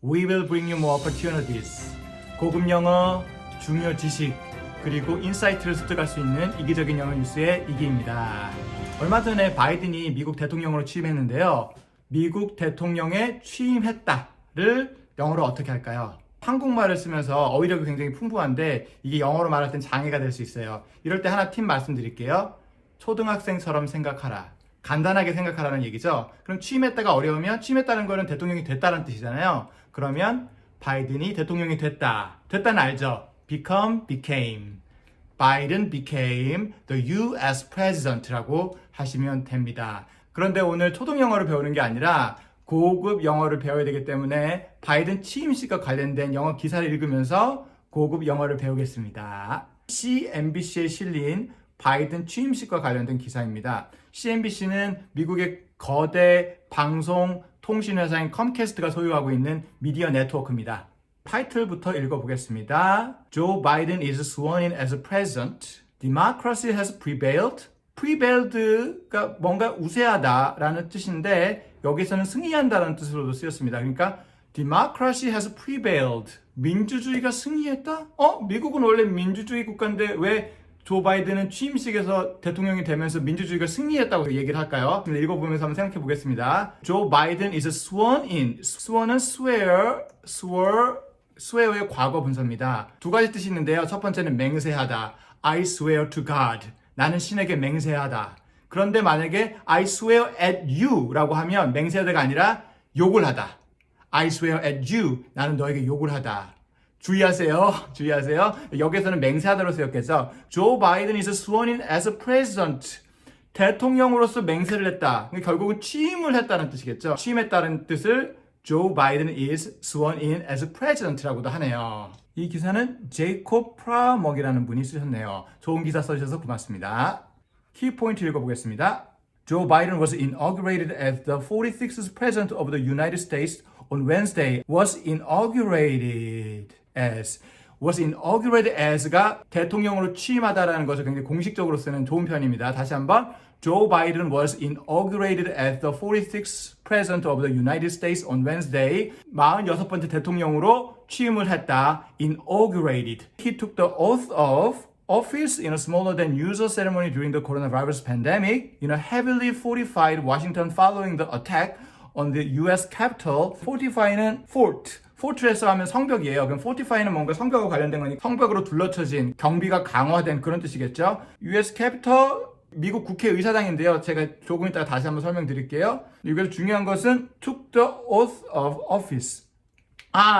We will bring you more opportunities. 고급 영어, 중요 지식, 그리고 인사이트를 습득할 수 있는 이기적인 영어 뉴스의 이기입니다. 얼마 전에 바이든이 미국 대통령으로 취임했는데요. 미국 대통령에 취임했다를 영어로 어떻게 할까요? 한국말을 쓰면서 어휘력이 굉장히 풍부한데 이게 영어로 말할 땐 장애가 될 수 있어요. 이럴 때 하나 팁 말씀드릴게요. 초등학생처럼 생각하라. 간단하게 생각하라는 얘기죠. 그럼 취임했다가 어려우면 취임했다는 거는 대통령이 됐다는 뜻이잖아요. 그러면 바이든이 대통령이 됐다. 됐다는 알죠? become, became. Biden became the US president라고 하시면 됩니다. 그런데 오늘 초등 영어를 배우는 게 아니라 고급 영어를 배워야 되기 때문에 바이든 취임식과 관련된 영어 기사를 읽으면서 고급 영어를 배우겠습니다. CNBC에 실린 바이든 취임식과 관련된 기사입니다. CNBC는 미국의 거대 방송 통신회사인 컴캐스트가 소유하고 있는 미디어 네트워크입니다. 타이틀부터 읽어보겠습니다. Joe Biden is sworn in as president. Democracy has prevailed. prevailed가 뭔가 우세하다라는 뜻인데 여기서는 승리한다는 뜻으로도 쓰였습니다. 그러니까 democracy has prevailed. 민주주의가 승리했다? 미국은 원래 민주주의 국가인데 왜 조 바이든은 취임식에서 대통령이 되면서 민주주의가 승리했다고 얘기를 할까요? 읽어보면서 한번 생각해 보겠습니다. Joe Biden is sworn in. sworn은 swear의 과거 분사입니다. 두 가지 뜻이 있는데요. 첫 번째는 맹세하다. I swear to God. 나는 신에게 맹세하다. 그런데 만약에 I swear at you 라고 하면 맹세하다가 아니라 욕을 하다. I swear at you. 나는 너에게 욕을 하다. 주의하세요. 여기서는 맹세하다로 쓰였겠죠. Joe Biden is sworn in as a president. 대통령으로서 맹세를 했다. 결국은 취임을 했다는 뜻이겠죠. 취임했다는 뜻을 Joe Biden is sworn in as a president라고도 하네요. 이 기사는 제이콥 프라먹이라는 분이 쓰셨네요. 좋은 기사 써주셔서 고맙습니다. 키포인트 읽어보겠습니다. Joe Biden was inaugurated as the 46th president of the United States on Wednesday. Was inaugurated as가 대통령으로 취임하다라는 것을 굉장히 공식적으로 쓰는 좋은 표현입니다. 다시 한번 Joe Biden was inaugurated as the 46th president of the United States on Wednesday. 46번째 대통령으로 취임을 했다. Inaugurated. He took the oath of office in a smaller than usual ceremony during the coronavirus pandemic in a heavily fortified Washington following the attack on the US Capitol. Fortify는 fort. fortress 하면 성벽이에요. 그럼 fortify는 뭔가 성벽과 관련된 거니까 성벽으로 둘러쳐진 경비가 강화된 그런 뜻이겠죠. US Capitol 미국 국회의사당인데요. 제가 조금 이따가 다시 한번 설명드릴게요. 여기서 중요한 것은 took the oath of office.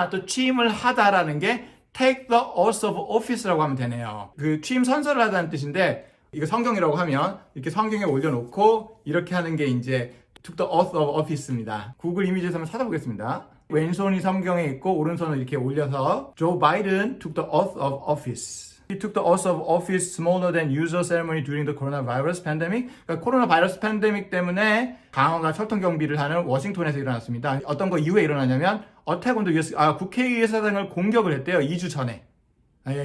또 취임을 하다라는 게 take the oath of office라고 하면 되네요. 그 취임 선서를 하다는 뜻인데 이거 성경이라고 하면 이렇게 성경에 올려놓고 이렇게 하는 게 이제 took the oath of office입니다. 구글 이미지에서 한번 찾아보겠습니다. 왼손이 성경에 있고 오른손을 이렇게 올려서 Joe Biden took the oath of office. He took the oath of office smaller than usual ceremony during the coronavirus pandemic. 그러니까 코로나 바이러스 팬데믹 때문에 강화가 철통 경비를 하는 워싱턴에서 일어났습니다. 어떤 거 이후에 일어나냐면 attack on the US 국회의사당을 공격을 했대요. 2주 전에.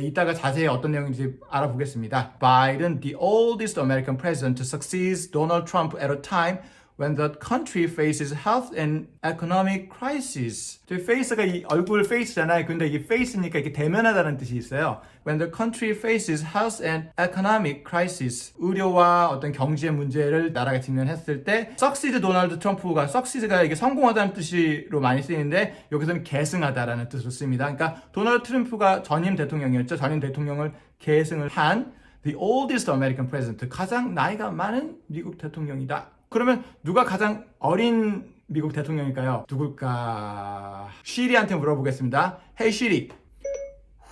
이따가 자세히 어떤 내용인지 알아보겠습니다. Biden, the oldest American president, succeeds Donald Trump at a time when the country faces health and economic crisis. face가 이 얼굴 face잖아요. 근데 이 face니까 이렇게 대면하다는 뜻이 있어요. When the country faces health and economic crisis. 의료와 어떤 경제 문제를 나라가 직면했을 때 succeed 도널드 트럼프가 succeed가 이게 성공하다는 뜻으로 많이 쓰이는데 여기서는 계승하다라는 뜻으로 씁니다. 그러니까 도널드 트럼프가 전임 대통령이었죠. 전임 대통령을 계승을 한 the oldest American president. 가장 나이가 많은 미국 대통령이다. 그러면 누가 가장 어린 미국 대통령일까요? 누굴까? 시리한테 물어보겠습니다. Hey Siri,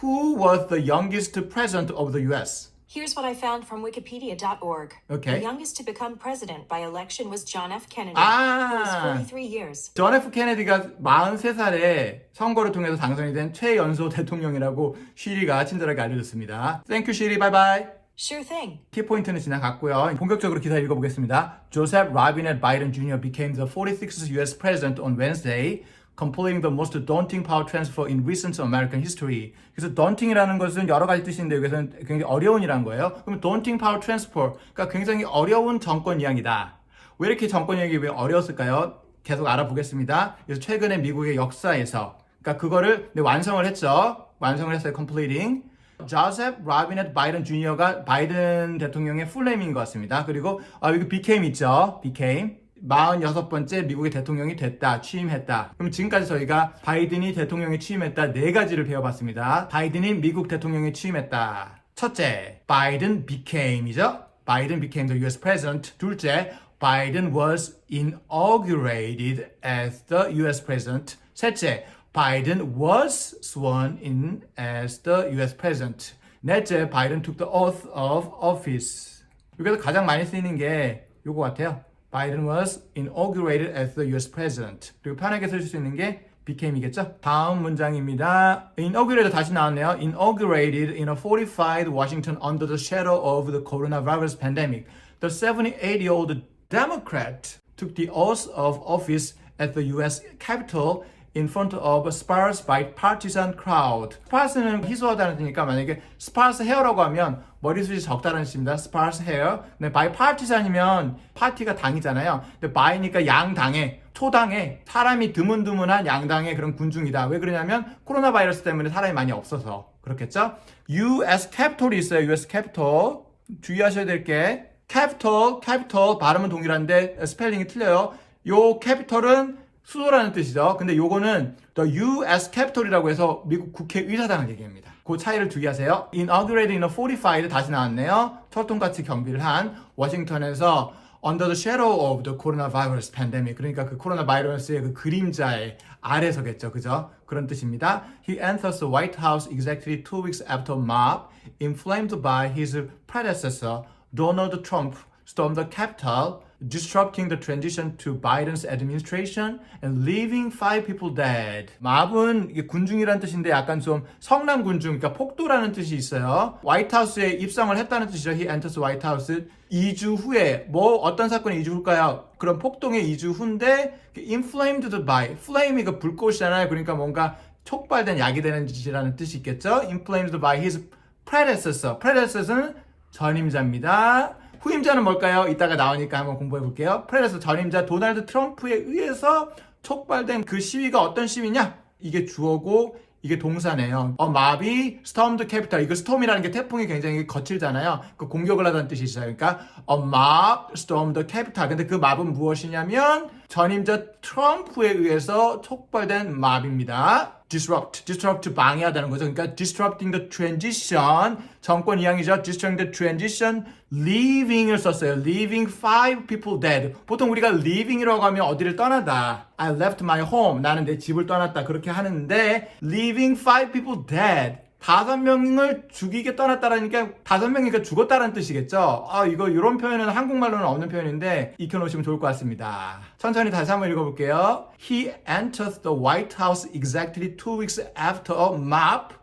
who was the youngest president of the US? Here's what I found from wikipedia.org. Okay. The youngest to become president by election was John F. Kennedy, who was 43 years. 존 F. 케네디가 43살에 선거를 통해서 당선이 된 최연소 대통령이라고 시리가 친절하게 알려줬습니다. Thank you, Siri. Bye bye. Sure thing. 키포인트는 지나갔고요. 본격적으로 기사 읽어보겠습니다. Joseph Robinette Biden Jr. became the 46th US president on Wednesday, completing the most daunting power transfer in recent American history. 그래서 daunting이라는 것은 여러 가지 뜻인데 여기서는 굉장히 어려운이라는 거예요. 그럼 daunting power transfer, 그러니까 굉장히 어려운 정권 이양이다. 왜 이렇게 정권 이양이 왜 어려웠을까요? 계속 알아보겠습니다. 그래서 최근에 미국의 역사에서 그러니까 그거를 완성을 했죠. 완성을 했어요. completing. 조셉 로비넷 바이든 주니어가 바이든 대통령의 풀네임인 것 같습니다. 그리고 여기 became 있죠. became. 46번째 미국의 대통령이 됐다, 취임했다. 그럼 지금까지 저희가 바이든이 대통령에 취임했다 4가지를 배워봤습니다. 바이든이 미국 대통령에 취임했다. 첫째, 바이든 became이죠. 바이든 became the US president. 둘째, 바이든 was inaugurated as the US president. 셋째, 바이든 was sworn in as the US president. 넷째, 바이든 took the oath of office. 여기서 가장 많이 쓰이는 게 요거 같아요. Biden was inaugurated as the US president. 그리고 편하게 쓸 수 있는 게 became이겠죠? 다음 문장입니다. inaugurated 다시 나왔네요. inaugurated in a fortified Washington under the shadow of the coronavirus pandemic. The 78-year-old Democrat took the oath of office at the US Capitol in front of a sparse bipartisan crowd. sparse는 희소하다는 뜻이니까 만약에 sparse hair라고 하면 머리숱이 적다는 뜻입니다. sparse hair. 근데 bipartisan이면 파티가 당이잖아요. 근데 by니까 양당에, 초당에 사람이 드문드문한 양당의 그런 군중이다. 왜 그러냐면 코로나 바이러스 때문에 사람이 많이 없어서 그렇겠죠? US Capitol이 있어요. US Capitol. 주의하셔야 될 게 capital 발음은 동일한데 스펠링이 틀려요. 요 capital은 수도라는 뜻이죠. 근데 요거는 the US Capitol이라고 해서 미국 국회의사당을 얘기합니다. 그 차이를 주의하세요. inaugurated in a fortified 다시 나왔네요. 철통같이 경비를 한 워싱턴에서 under the shadow of the coronavirus pandemic. 그러니까 그 코로나 바이러스의 그 그림자의 아래서겠죠. 그죠? 그런 뜻입니다. He enters the White House exactly 2 weeks after a mob inflamed by his predecessor Donald Trump stormed the Capitol, disrupting the transition to Biden's administration and leaving 5 people dead. 맙은 이게 군중이라는 뜻인데 약간 좀 성남 군중, 그러니까 폭도라는 뜻이 있어요. 화이트하우스에 입성을 했다는 뜻이죠. He enters White House. 2주 후에 뭐 어떤 사건이 2주 후일까요? 그런 폭동의 2주 후인데 inflamed by, flame이 그 불꽃이잖아요. 그러니까 뭔가 촉발된 약이 되는 짓이라는 뜻이 있겠죠. inflamed by his predecessor. predecessor는 전임자입니다. 후임자는 뭘까요? 이따가 나오니까 한번 공부해 볼게요. 프레스 전임자 도널드 트럼프에 의해서 촉발된 그 시위가 어떤 시위냐? 이게 주어고 이게 동사네요. mob이 stormed capital. 이거 storm이라는 게 태풍이 굉장히 거칠잖아요. 그 공격을 하다는 뜻이 있어요. 그러니까 a mob stormed the capital. 근데 그 mob은 무엇이냐면 전임자 트럼프에 의해서 촉발된 mob입니다. disrupt 방해하다는 거죠. 그러니까 disrupting the transition 정권 이양이죠. disrupting the transition leaving을 썼어요. leaving 5 people dead. 보통 우리가 leaving이라고 하면 어디를 떠나다. I left my home. 나는 내 집을 떠났다. 그렇게 하는데 leaving 5 people dead. 5명을 죽이게 떠났다라니까 5명이니까 죽었다라는 뜻이겠죠. 이거 이런 표현은 한국말로는 없는 표현인데 익혀놓으시면 좋을 것 같습니다. 천천히 다시 한번 읽어볼게요. He enters the White House exactly 2 weeks after a mob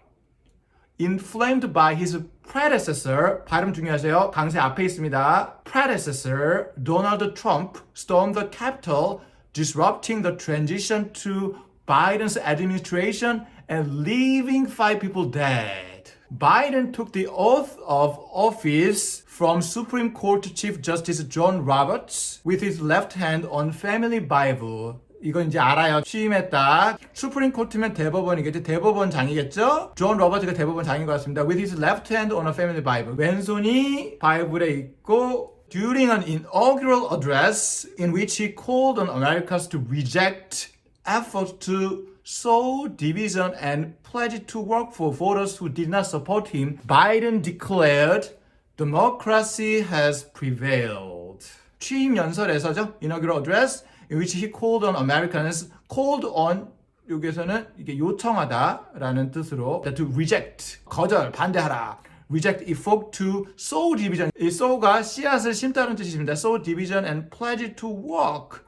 inflamed by his predecessor. 발음 중요하세요. 강세 앞에 있습니다. predecessor Donald Trump stormed the Capitol, disrupting the transition to Biden's administration and leaving 5 people dead. Biden took the oath of office from Supreme Court Chief Justice John Roberts with his left hand on Family Bible. 이건 이제 알아요. 취임했다. 수프림 코트면 대법원이겠죠. 대법원장이겠죠. 존 로버츠가 대법원장인 것 같습니다. With his left hand on a Family Bible. 왼손이 바이블에 있고 during an inaugural address in which he called on Americans to reject efforts to sow division and pledged to work for voters who did not support him, Biden declared democracy has prevailed. 취임 연설에서죠. Inaugural address in which he called on Americans, called on 여기에서는 이게 요청하다라는 뜻으로 to reject, 거절, 반대하라. reject effort to sow division. 이 sow가 씨앗을 심다는 뜻입니다. sow division and pledge to work.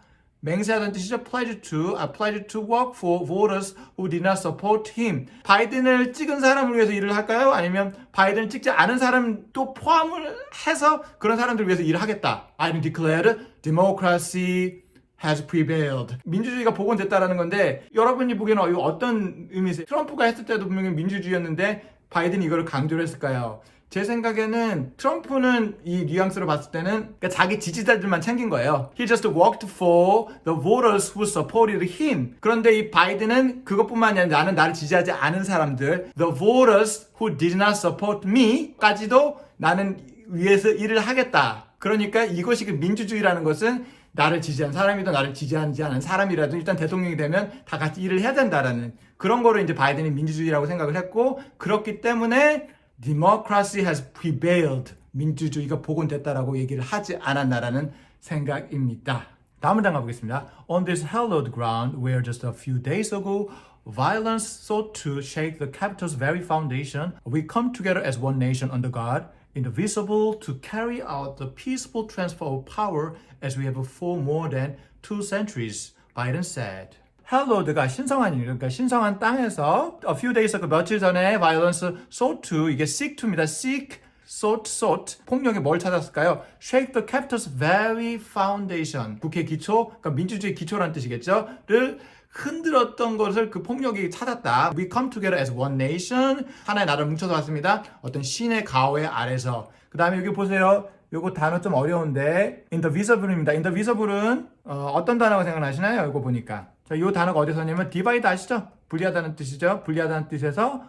맹세하다는 뜻이죠. pledge to work for voters who did not support him. 바이든을 찍은 사람을 위해서 일을 할까요? 아니면 바이든을 찍지 않은 사람도 포함을 해서 그런 사람들을 위해서 일을 하겠다. Biden declared democracy has prevailed. 민주주의가 복원됐다라는 건데 여러분이 보기에는 이거 어떤 의미세요? 트럼프가 했을 때도 분명히 민주주의였는데 바이든이 이거를 강조를 했을까요? 제 생각에는 트럼프는 이 뉘앙스로 봤을 때는 그러니까 자기 지지자들만 챙긴 거예요. He just worked for the voters who supported him. 그런데 이 바이든은 그것뿐만이 아니라 나는 나를 지지하지 않은 사람들, the voters who did not support me 까지도 나는 위해서 일을 하겠다. 그러니까 이것이 그 민주주의라는 것은 나를 지지한 사람이든 나를 지지하지 않은 사람이라도 일단 대통령이 되면 다 같이 일을 해야 된다라는 그런 거를 이제 바이든이 민주주의라고 생각을 했고 그렇기 때문에 democracy has prevailed. 민주주의가 복원됐다라고 얘기를 하지 않았나라는 생각입니다. 다음 문장 가보겠습니다. On this hallowed ground where just a few days ago violence sought to shake the Capitol's very foundation, we come together as one nation under God, indivisible to carry out the peaceful transfer of power as we have for more than 2 centuries, Biden said. hallowed가 신성한 일, 그러니까 신성한 땅에서 a few days ago 며칠 전에 violence sought to 이게 seek to입니다. seek, sought 폭력이 뭘 찾았을까요? shake the Capitol's very foundation 국회 기초, 그러니까 민주주의 기초라는 뜻이겠죠? 를 흔들었던 것을 그 폭력이 찾았다. We come together as one nation. 하나의 나라를 뭉쳐서 왔습니다. 어떤 신의 가호의 아래서. 그 다음에 여기 보세요. 요거 단어 좀 어려운데 indivisible입니다. indivisible은 어떤 단어가 생각나시나요? 이거 보니까. 자, 요 단어가 어디서 왔냐면 divide 아시죠? 분리하다는 뜻이죠. 분리하다는 뜻에서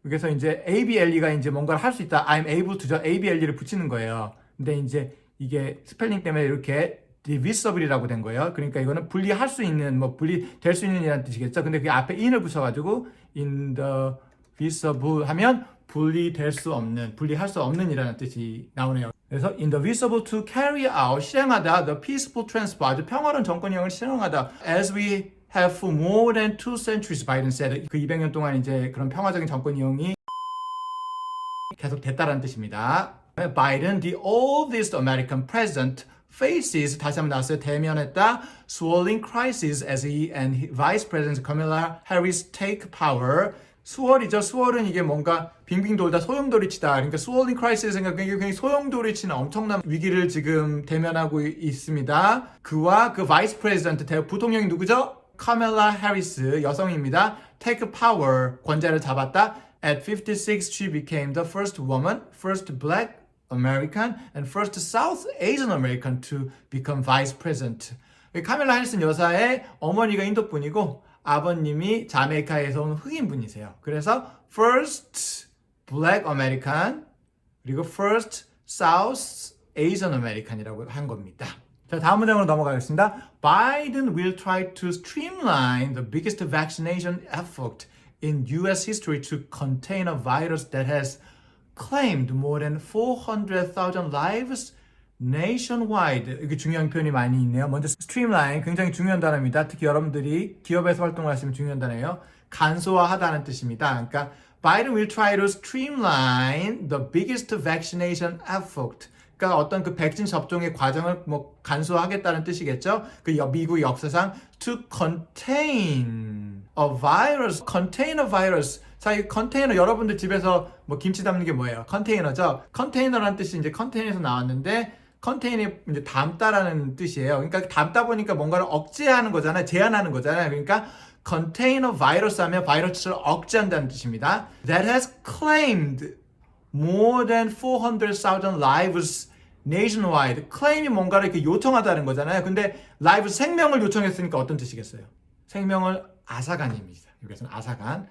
여기서 이제 ABLE가 이제 뭔가를 할 수 있다. I'm able to죠. ABLE를 붙이는 거예요. 근데 이제 이게 스펠링 때문에 이렇게 divisible이라고 된 거예요. 그러니까 이거는 분리할 수 있는, 뭐 분리될 수 있는 이라는 뜻이겠죠. 근데 그 앞에 in을 붙여가지고 indivisible 하면 분리될 수 없는, 분리할 수 없는 이라는 뜻이 나오네요. 그래서 indivisible to carry out, 실행하다, the peaceful transfer, 아주 평화로운 정권형을 실행하다, as we have for more than 2 centuries, Biden said. 그 200년 동안 이제 그런 평화적인 정권형이 계속 됐다라는 뜻입니다. Biden, the oldest American president, faces, 다시 한번 나왔어요. 대면했다. swirling crisis as he and Vice President Kamala Harris take power. 수월이죠. 수월은 이게 뭔가 빙빙 돌다 소용돌이치다. 그러니까 swirling crisis 생각하면 굉장히 소용돌이치는 엄청난 위기를 지금 대면하고 있습니다. 그와 그 Vice President, 부통령이 누구죠? 카멜라 해리스, 여성입니다. take power, 권좌를 잡았다. At 56, she became the first woman, first black American and first South Asian American to become vice president. 카멜라 해리슨 여사의 어머니가 인도분이고 아버님이 자메이카에서 온 흑인분이세요. 그래서 first black American 그리고 first South Asian American이라고 한 겁니다. 자, 다음 문장으로 넘어가겠습니다. Biden will try to streamline the biggest vaccination effort in U.S. history to contain a virus that has claimed more than 400,000 lives nationwide. 이게 중요한 표현이 많이 있네요. 먼저 streamline, 굉장히 중요한 단어입니다. 특히 여러분들이 기업에서 활동을 하시면 중요한 단어예요. 간소화하다는 뜻입니다. 그러니까 Biden will try to streamline the biggest vaccination effort. 그러니까 어떤 그 백신 접종의 과정을 뭐 간소화하겠다는 뜻이겠죠. 그 미국 역사상 to contain a virus, contain a virus. 자, 이 컨테이너 여러분들 집에서 뭐 김치 담는 게 뭐예요? 컨테이너죠. 컨테이너라는 뜻이 이제 컨테이너에서 나왔는데 컨테이너에 이제 담다라는 뜻이에요. 그러니까 담다 보니까 뭔가를 억제하는 거잖아요. 제한하는 거잖아요. 그러니까 contain a virus 하면 바이러스를 억제한다는 뜻입니다. That has claimed more than 400,000 lives nationwide. claim이 뭔가를 이렇게 요청하다는 거잖아요. 근데 live 생명을 요청했으니까 어떤 뜻이겠어요? 생명을 앗아간입니다. 여기서는 앗아간.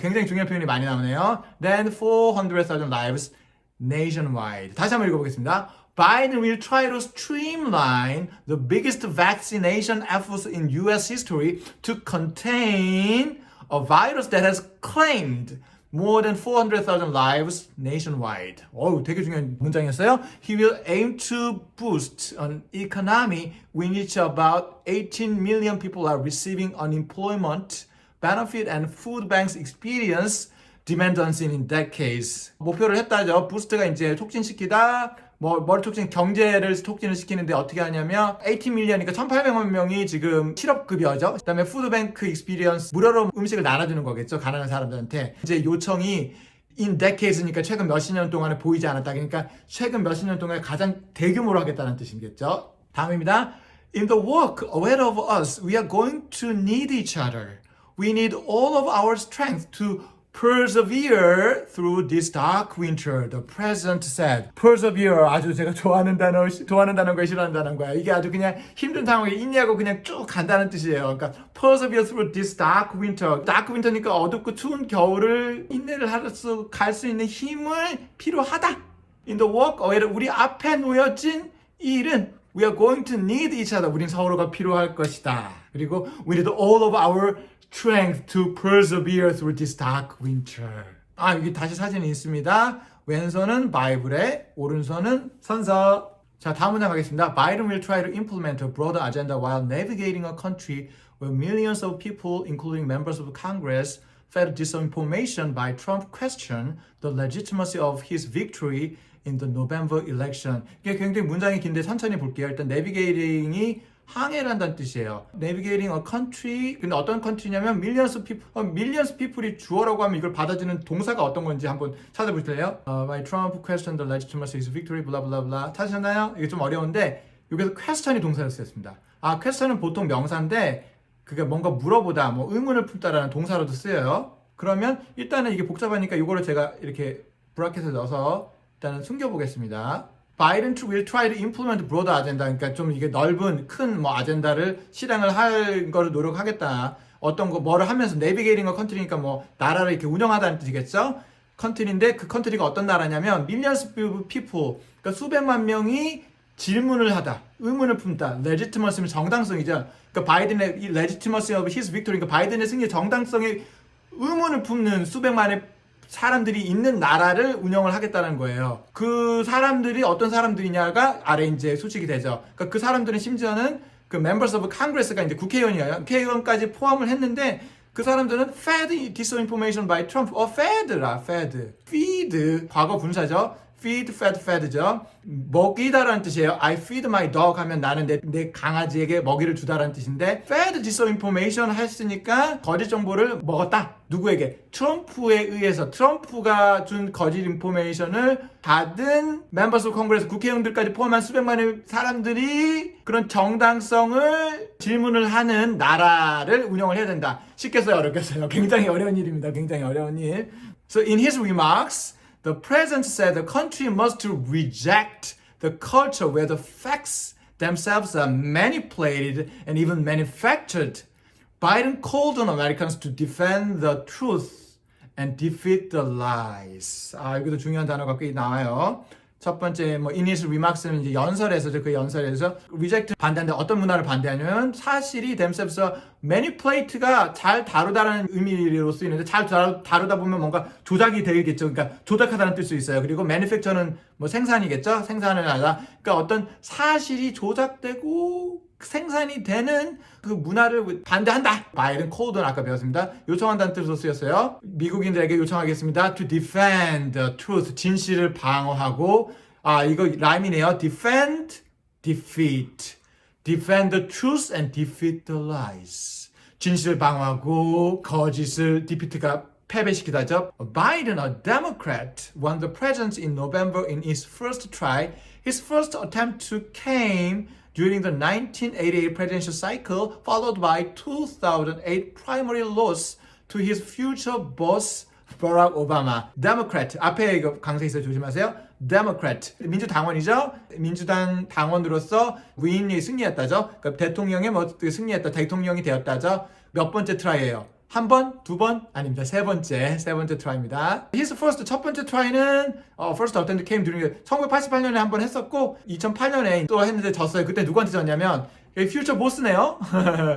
굉장히 중요한 표현이 많이 나오네요. Then 400,000 lives nationwide. 다시 한번 읽어보겠습니다. Biden will try to streamline the biggest vaccination efforts in U.S. history to contain a virus that has claimed more than 400,000 lives nationwide. 되게 중요한 문장이었어요. He will aim to boost an economy in which about 18 million people are receiving unemployment benefit and food banks experience demand unseen in decades. 목표를 했다죠. 부스트가 이제 촉진시키다. 뭘 촉진? 경제를 촉진을 시키는데 어떻게 하냐면 18밀리언이니까 1,800만 명이 지금 실업급여죠. 그다음에 푸드뱅크 익스피리언스 무료로 음식을 나눠주는 거겠죠. 가난한 사람들한테. 이제 요청이 in decades니까 최근 몇십 년 동안에 보이지 않았다. 그러니까 최근 몇십 년 동안에 가장 대규모로 하겠다는 뜻이겠죠. 다음입니다. In the work ahead of us, we are going to need each other. We need all of our strength to persevere through this dark winter, the president said. persevere 아주 제가 좋아하는 단어가 싫어하는 단어인 거야. 이게 아주 그냥 힘든 상황에 인내하고 그냥 쭉 간다는 뜻이에요. 그러니까 persevere through this dark winter. dark winter니까 어둡고 추운 겨울을 인내를 하면서 갈 수 있는 힘을 필요하다. In the work, 우리 앞에 놓여진 이 일은 we are going to need each other. 우린 서로가 필요할 것이다. 그리고 we need all of our strength to persevere through this dark winter. 여기 다시 사진이 있습니다. 왼손은 바이블에, 오른손은 선서. 자, 다음 문장 가겠습니다. Biden will try to implement a broader agenda while navigating a country where millions of people, including members of Congress, fed disinformation by Trump question the legitimacy of his victory in the November election. 이게 굉장히 문장이 긴데 천천히 볼게요. 일단 navigating이 항해를 한다는 뜻이에요. Navigating a country. 근데 어떤 country냐면 millions people이 주어라고 하면 이걸 받아주는 동사가 어떤 건지 한번 찾아보실래요? By Trump questioned the legitimacy of his victory, blah blah blah. 찾으셨나요? 이게 좀 어려운데 여기서 question이 동사로 쓰였습니다. question은 보통 명사인데 그게 뭔가 물어보다, 뭐 의문을 품다라는 동사로도 쓰여요. 그러면 일단은 이게 복잡하니까 이거를 제가 이렇게 브라켓에 넣어서 일단은 숨겨보겠습니다. Biden will try to implement broader agenda. 그러니까 좀 이게 넓은 큰 뭐 아젠다를 실행을 할 거를 노력하겠다. 어떤 거 뭐를 하면서 navigating a country니까 뭐 나라를 이렇게 운영하다는 뜻이겠죠. 컨트리인데 그 컨트리가 어떤 나라냐면 millions of people. 그러니까 수백만 명이 질문을 하다, 의문을 품다. legitimacy는 정당성이죠. 그러니까 바이든의 이 legitimacy of his victory. 그러니까 바이든의 승리의 정당성에 의문을 품는 수백만의 사람들이 있는 나라를 운영을 하겠다는 거예요. 그 사람들이 어떤 사람들이냐가 아래 이제 소식이 되죠. 그러니까 그 사람들은 심지어는 그 members of Congress가 이제 국회의원이에요. 국회의원까지 포함을 했는데 그 사람들은 fed disinformation by Trump. fed라, fed. feed 과거 분사죠. feed, fed죠. 먹이다라는 뜻이에요. I feed my dog 하면 나는 내 강아지에게 먹이를 주다라는 뜻인데 fed disinformation 했으니까 거짓 정보를 먹었다. 누구에게? 트럼프에 의해서 트럼프가 준 거짓 인포메이션을 받은 members of Congress 국회의원들까지 포함한 수백만의 사람들이 그런 정당성을 질문을 하는 나라를 운영을 해야 된다. 쉽겠어요? 어렵겠어요? 굉장히 어려운 일입니다. 굉장히 어려운 일. So in his remarks, the president said the country must reject the culture where the facts themselves are manipulated and even manufactured. Biden called on Americans to defend the truth and defeat the lies. 여기도 중요한 단어가 꽤 나와요. 첫 번째, in his remarks는 이제 연설에서죠. 그 연설에서 reject 반대하는데 어떤 문화를 반대하냐면 사실이 themselves manipulate가 잘 다루다라는 의미로 쓰이는데 잘 다루다 보면 뭔가 조작이 되겠죠. 그러니까 조작하다는 뜻도 있어요. 그리고 manufacture는 뭐 생산이겠죠. 생산을 하다. 그러니까 어떤 사실이 조작되고 생산이 되는 그 문화를 반대한다. 바이든 콜드는 아까 배웠습니다. 요청한다는 뜻으로 쓰였어요. 미국인들에게 요청하겠습니다. To defend the truth. 진실을 방어하고 이거 라임이네요. Defend, defeat. Defend the truth and defeat the lies. 진실을 방어하고 거짓을 defeat가 패배시키다죠. Biden, a Democrat, won the presidency in November in his first try. His first attempt came during the 1988 presidential cycle, followed by 2008 primary loss to his future boss Barack Obama. Democrat 앞에 이거 강세 있어 조심하세요. Democrat 민주당원이죠. 민주당 당원으로서 위인이 승리했다죠. 그러니까 대통령의 승리했다. 대통령이 되었다죠. 몇 번째 트라이예요? 한 번, 두 번? 아닙니다. 세 번째 트라이입니다. His first, 첫 번째 트라이는 first attempt came during 1988년에 한 번 했었고 2008년에 또 했는데 졌어요. 그때 누구한테 졌냐면 퓨처 보스네요.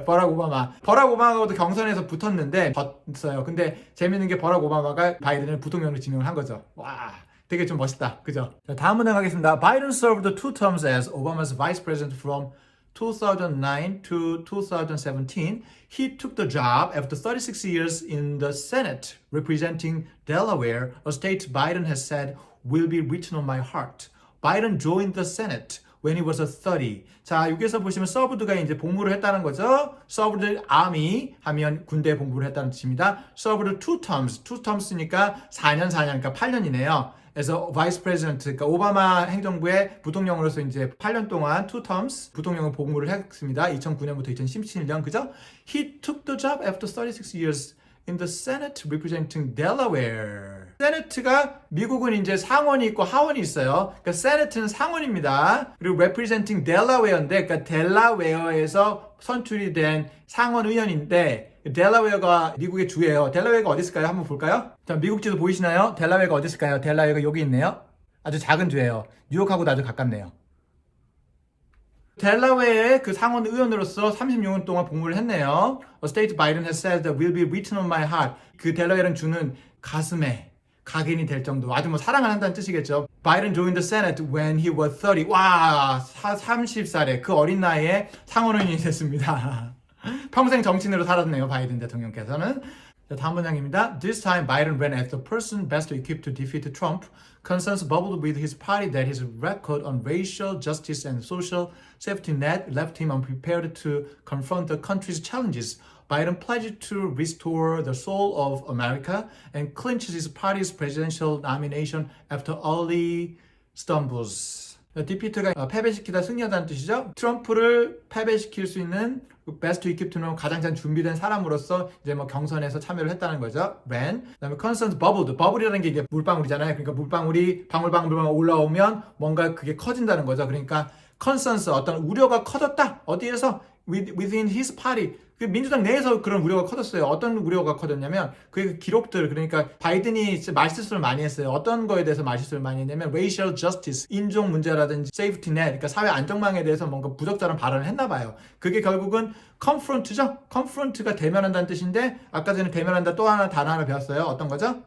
버락 오바마하고도 경선에서 붙었는데 졌어요. 근데 재밌는 게 버락 오바마가 바이든을 부통령으로 지명을 한 거죠. 와, 되게 좀 멋있다. 그죠? 자, 다음 문장 가겠습니다. Biden served 2 terms as Obama's vice president from 2009 to 2017, he took the job after 36 years in the Senate, representing Delaware, a state Biden has said will be written on my heart. Biden joined the Senate when he was 30. 자, 여기서 보시면 served가 이제 복무를 했다는 거죠. served army 하면 군대에 복무를 했다는 뜻입니다. served 2 terms니까 4년, 그러니까 8년이네요. 그래서 vice president, 그러니까 오바마 행정부의 부통령으로서 이제 8년 동안 2 terms 부통령을 복무를 했습니다. 2009년부터 2017년, 그죠? He took the job after 36 years in the Senate representing Delaware. 세네트가 미국은 이제 상원이 있고 하원이 있어요. 그러니까 세네트는 상원입니다. 그리고 representing Delaware인데, 그러니까 델라웨어에서 선출이 된 상원 의원인데, 델라웨어가 미국의 주예요. 델라웨어가 어디 있을까요? 한번 볼까요? 자, 미국 지도 보이시나요? 델라웨어가 어디 있을까요? 델라웨어가 여기 있네요. 아주 작은 주예요. 뉴욕하고도 아주 가깝네요. 델라웨어의 그 상원 의원으로서 36년 동안 복무를 했네요. A state Biden has said that will be written on my heart. 그 델라웨어는 주는 가슴에 각인이 될 정도. 아주 뭐 사랑을 한다는 뜻이겠죠. Biden joined the Senate when he was 30. 와, 30살에 그 어린 나이에 상원의원이 됐습니다. 평생 정치인으로 살았네요. 바이든 대통령께서는. 자, 다음 문장입니다. This time Biden ran as the person best equipped to defeat Trump. Concerns bubbled with his party that his record on racial justice and social safety net left him unprepared to confront the country's challenges. Biden pledged to restore the soul of America and clinches his party's presidential nomination after early stumbles. 디피트가 패배시키다 승리하다는 뜻이죠. 트럼프를 패배시킬 수 있는 베스트 이큐프트는 가장 잘 준비된 사람으로서 이제 뭐 경선에서 참여를 했다는 거죠. ran. 그다음에 concerns bubbled. 버블이라는 게 이게 물방울이잖아요. 그러니까 물방울이 방울방울 올라오면 뭔가 그게 커진다는 거죠. 그러니까 concerns 어떤 우려가 커졌다. 어디에서 within his party. 그 민주당 내에서 그런 우려가 커졌어요. 어떤 우려가 커졌냐면 그 기록들, 그러니까 바이든이 말실수를 많이 했어요. 어떤 거에 대해서 말실수를 많이 했냐면 racial justice, 인종 문제라든지 safety net, 그러니까 사회 안정망에 대해서 뭔가 부적절한 발언을 했나 봐요. 그게 결국은 confront죠. confront가 대면한다는 뜻인데 아까 전에 대면한다 또 하나 단어 하나 배웠어요. 어떤 거죠?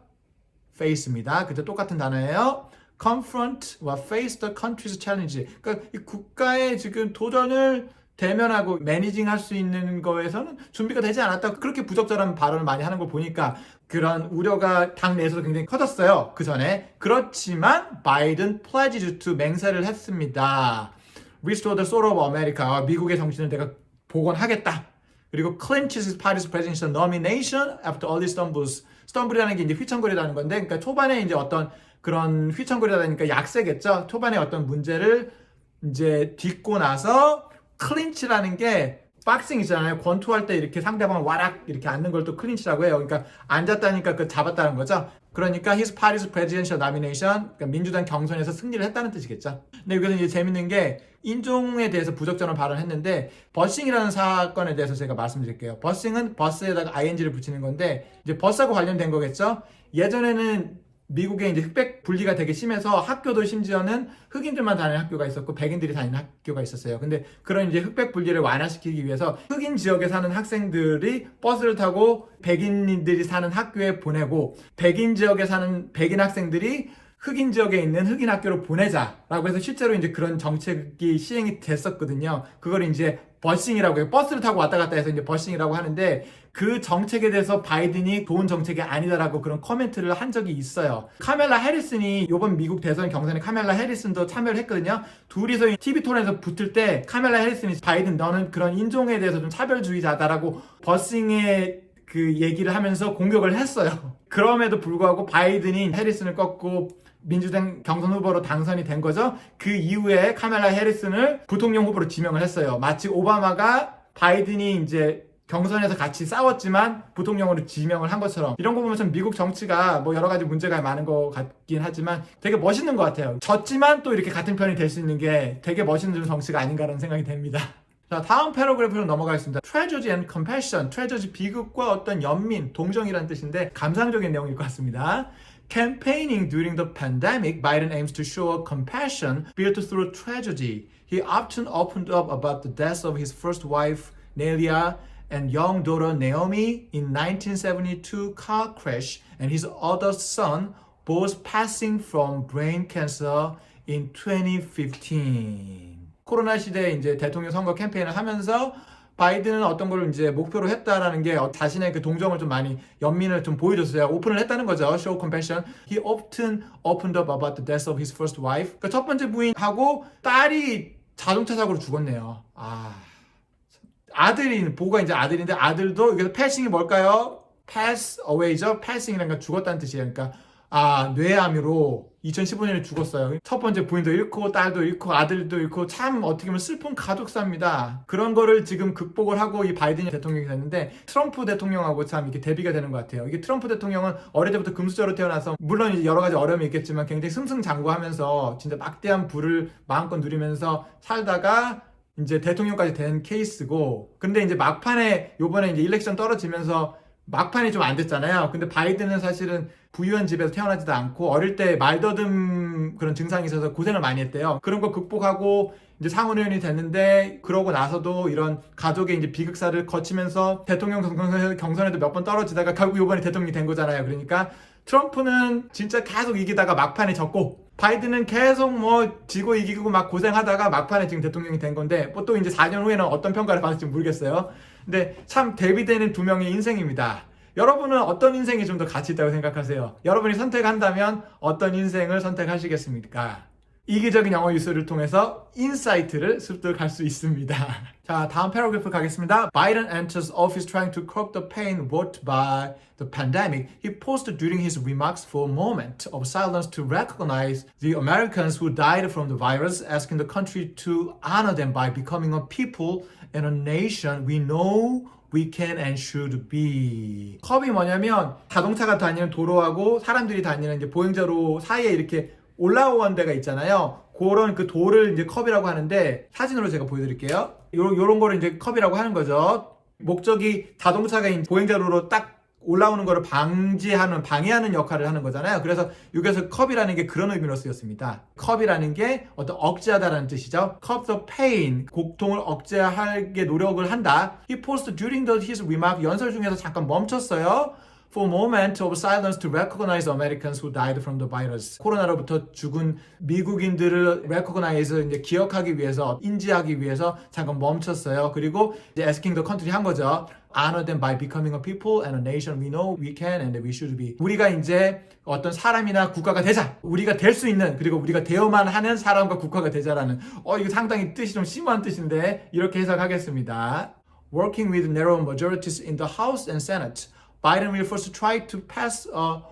face입니다. 그저 똑같은 단어예요. confront와 face the country's challenge. 그러니까 이 국가의 지금 도전을 대면하고 매니징 할 수 있는 거에서는 준비가 되지 않았다. 그렇게 부적절한 발언을 많이 하는 걸 보니까 그런 우려가 당 내에서도 굉장히 커졌어요. 그 전에. 그렇지만 바이든 pledged to 맹세를 했습니다. Restore the soul of America. 미국의 정신을 내가 복원하겠다. 그리고 clinches his party's presidential nomination after early stumbles. stumble이라는 게 이제 휘청거리라는 건데, 그러니까 초반에 이제 어떤 그런 휘청거리라니까 약세겠죠. 초반에 어떤 문제를 이제 딛고 나서 클린치라는 게 박싱 있잖아요. 권투할 때 이렇게 상대방을 와락 이렇게 앉는 걸 또 클린치라고 해요. 그러니까 앉았다니까 그 잡았다는 거죠. 그러니까 his party's presidential nomination, 그러니까 민주당 경선에서 승리를 했다는 뜻이겠죠. 근데 여기서 이제 재밌는 게 인종에 대해서 부적절한 발언을 했는데 버싱이라는 사건에 대해서 제가 말씀드릴게요. 버싱은 버스에다가 ing를 붙이는 건데 이제 버스하고 관련된 거겠죠. 예전에는 미국에 이제 흑백 분리가 되게 심해서 학교도 심지어는 흑인들만 다니는 학교가 있었고 백인들이 다니는 학교가 있었어요. 근데 그런 이제 흑백 분리를 완화시키기 위해서 흑인 지역에 사는 학생들이 버스를 타고 백인들이 사는 학교에 보내고 백인 지역에 사는 백인 학생들이 흑인 지역에 있는 흑인 학교로 보내자라고 해서 실제로 이제 그런 정책이 시행이 됐었거든요. 그걸 이제 버싱이라고 해요. 버스를 타고 왔다 갔다 해서 이제 버싱이라고 하는데 그 정책에 대해서 바이든이 좋은 정책이 아니다라고 그런 코멘트를 한 적이 있어요. 카멜라 해리슨이 이번 미국 대선 경선에 카멜라 해리슨도 참여를 했거든요. 둘이서 TV 토론에서 붙을 때 카멜라 해리슨이 바이든 너는 그런 인종에 대해서 좀 차별주의자다라고 버싱의 그 얘기를 하면서 공격을 했어요. 그럼에도 불구하고 바이든이 해리슨을 꺾고 민주당 경선 후보로 당선이 된 거죠. 그 이후에 카멜라 해리슨을 부통령 후보로 지명을 했어요. 마치 오바마가 바이든이 이제 경선에서 같이 싸웠지만 부통령으로 지명을 한 것처럼. 이런 거 보면 참 미국 정치가 뭐 여러 가지 문제가 많은 것 같긴 하지만 되게 멋있는 것 같아요. 졌지만 또 이렇게 같은 편이 될 수 있는 게 되게 멋있는 정치가 아닌가라는 생각이 됩니다. 자, 다음 패러그래프로 넘어가겠습니다. Tragedy and compassion. Tragedy, 비극과 어떤 연민, 동정이라는 뜻인데 감상적인 내용일 것 같습니다. Campaigning during the pandemic, Biden aims to show compassion built through tragedy. He often opened up about the death of his first wife, Nelia, and young daughter Naomi in 1972 car crash, and his other son, both passing from brain cancer in 2015. 코로나 시대에 이제 대통령 선거 캠페인을 하면서 바이든은 어떤 걸 이제 목표로 했다라는 게 자신의 그 동정을 좀 많이 연민을 좀 보여줬어요. 오픈을 했다는 거죠. Show compassion. He often opened up about the death of his first wife. 그러니까 첫 번째 부인하고 딸이 자동차 사고로 죽었네요. 아들이 보가 이제 아들인데 아들도 여기서 passing이 뭘까요? pass away죠. passing이라는 건 죽었다는 뜻이에요. 그러니까 뇌암으로 2015년에 죽었어요. 첫 번째 부인도 잃고 딸도 잃고 아들도 잃고 참 어떻게 보면 슬픈 가족사입니다. 그런 거를 지금 극복을 하고 이 바이든 대통령이 됐는데 트럼프 대통령하고 참 이렇게 대비가 되는 것 같아요. 이게 트럼프 대통령은 어릴 때부터 금수저로 태어나서 물론 이제 여러 가지 어려움이 있겠지만 굉장히 승승장구하면서 진짜 막대한 부를 마음껏 누리면서 살다가 이제 대통령까지 된 케이스고, 근데 이제 막판에 요번에 이제 일렉션 떨어지면서 막판이 좀 안 됐잖아요. 근데 바이든은 사실은 부유한 집에서 태어나지도 않고 어릴 때 말더듬 그런 증상이 있어서 고생을 많이 했대요. 그런 거 극복하고 이제 상원의원이 됐는데, 그러고 나서도 이런 가족의 이제 비극사를 거치면서 대통령 경선에도 몇 번 떨어지다가 결국 이번에 대통령이 된 거잖아요. 그러니까 트럼프는 진짜 계속 이기다가 막판에 졌고, 바이든은 계속 뭐 지고 이기고 막 고생하다가 막판에 지금 대통령이 된 건데, 뭐 또 이제 4년 후에는 어떤 평가를 받을지 모르겠어요. 근데 참 대비되는 두 명의 인생입니다. 여러분은 어떤 인생이 좀 더 가치 있다고 생각하세요? 여러분이 선택한다면 어떤 인생을 선택하시겠습니까? 이기적인 영어 뉴스를 통해서 인사이트를 습득할 수 있습니다. 자, 다음 패러그래프 가겠습니다. Biden enters office trying to curb the pain wrought by the pandemic. He paused during his remarks for a moment of silence to recognize the Americans who died from the virus, asking the country to honor them by becoming a people and a nation we know we can and should be. 컵이 뭐냐면 자동차가 다니는 도로하고 사람들이 다니는 이제 보행자로 사이에 이렇게 올라온 데가 있잖아요. 그런 그 돌을 이제 컵이라고 하는데, 사진으로 제가 보여드릴게요. 요런 거를 이제 컵이라고 하는 거죠. 목적이 자동차가 보행자로로 딱 올라오는 거를 방해하는 역할을 하는 거잖아요. 그래서 여기서 컵이라는 게 그런 의미로 쓰였습니다. 컵이라는 게 어떤 억제하다라는 뜻이죠. Curb the pain, 고통을 억제하게 노력을 한다. He paused during his remark, 연설 중에서 잠깐 멈췄어요. For a moment of silence to recognize Americans who died from the virus. 코로나로부터 죽은 미국인들을 recognize, 이제 기억하기 위해서, 인지하기 위해서 잠깐 멈췄어요. 그리고 이제 asking the country 한 거죠. Honor them by becoming a people and a nation we know we can and we should be. 우리가 이제 어떤 사람이나 국가가 되자. 우리가 될 수 있는, 그리고 우리가 되어만 하는 사람과 국가가 되자라는, 이거 상당히 뜻이 좀 심오한 뜻인데 이렇게 해석하겠습니다. Working with narrow majorities in the House and Senate, Biden will first try to pass a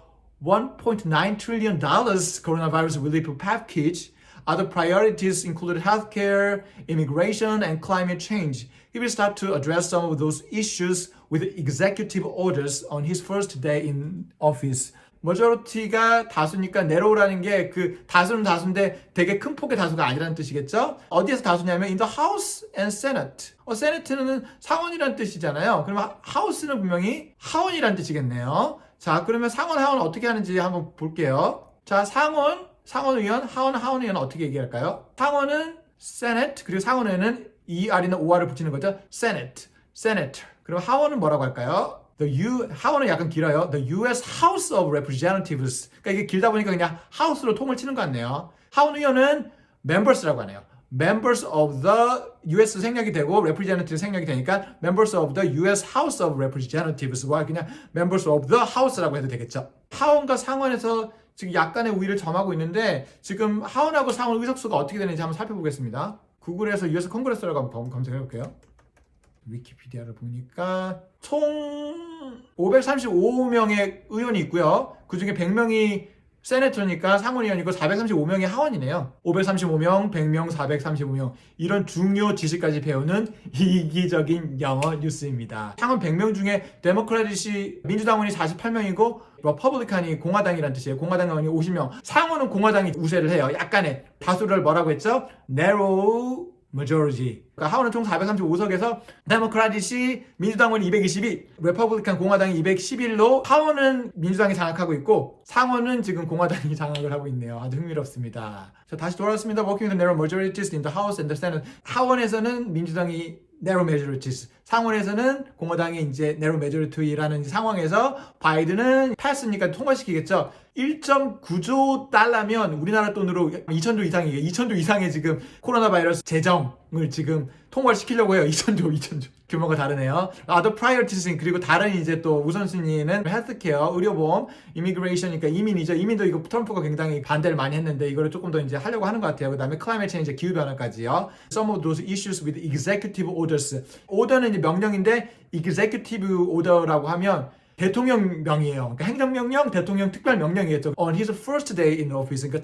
$1.9 trillion coronavirus relief package. Other priorities include healthcare, immigration, and climate change. He will start to address some of those issues with executive orders on his first day in office. 머저리티가 다수니까 내로우라는 게 그 다수는 다수인데 되게 큰 폭의 다수가 아니라는 뜻이겠죠? 어디에서 다수냐면 in the House and Senate. Senate는 상원이라는 뜻이잖아요. 그러면 House는 분명히 하원이라는 뜻이겠네요. 자, 그러면 상원, 하원 어떻게 하는지 한번 볼게요. 자, 상원의원, 하원의원 어떻게 얘기할까요? 상원은 Senate, 그리고 상원에는 ER이나 OR을 붙이는 거죠. Senator. 그럼 하원은 뭐라고 할까요? 하원은 약간 길어요. The U.S. House of Representatives. 그러니까 이게 길다 보니까 그냥 House로 통을 치는 것 같네요. 하원 의원은 members라고 하네요. Members of the U.S. 생략이 되고 Representative 생략이 되니까 Members of the U.S. House of Representatives와 그냥 Members of the House라고 해도 되겠죠. 하원과 상원에서 지금 약간의 우위를 점하고 있는데, 지금 하원하고 상원 의석수가 어떻게 되는지 한번 살펴보겠습니다. 구글에서 US 컨그레스라고 한번 검색해 볼게요. 위키피디아를 보니까 총 535명의 의원이 있고요. 그 중에 100명이 세네터니까 상원의원이고 435명이 하원이네요. 535명, 100명, 435명. 이런 중요 지식까지 배우는 이기적인 영어 뉴스입니다. 상원 100명 중에 데모크라틱이 민주당원이 48명이고 러퍼블리칸이 공화당이라는 뜻이에요. 공화당원이 50명. 상원은 공화당이 우세를 해요. 약간의 다수를 뭐라고 했죠? narrow majority. 그러니까 하원은 총 435석에서 데모크라틱이 민주당원이 222, 레퍼블리칸 공화당이 211로 하원은 민주당이 장악하고 있고 상원은 지금 공화당이 장악을 하고 있네요. 아주 흥미롭습니다. 자, 다시 돌아왔습니다. Working with narrow majorities in the House and the Senate. 하원에서는 민주당이 narrow majorities, 상원에서는 공화당이 이제 narrow majority라는 상황에서 바이든은 패스니까 통과시키겠죠. 1.9조 달러면 우리나라 돈으로 2,000조 이상이에요. 2,000조 이상의 지금 코로나 바이러스 재정을 지금 통과를 시키려고 해요. 2,000조. 규모가 다르네요. Other priorities, 그리고 다른 이제 또 우선순위는 헬스케어, 의료보험, 이미그레이션이니까 이민이죠. 이민도 이거 트럼프가 굉장히 반대를 많이 했는데 이거를 조금 더 이제 하려고 하는 것 같아요. 그 다음에 climate change, 기후변화까지요. Some of those issues with executive orders. 오더는 이제 명령인데 executive order라고 하면 대통령명이에요. 그러니까 행정명령, 대통령 특별명령이겠죠. On his first day in office. 그러니까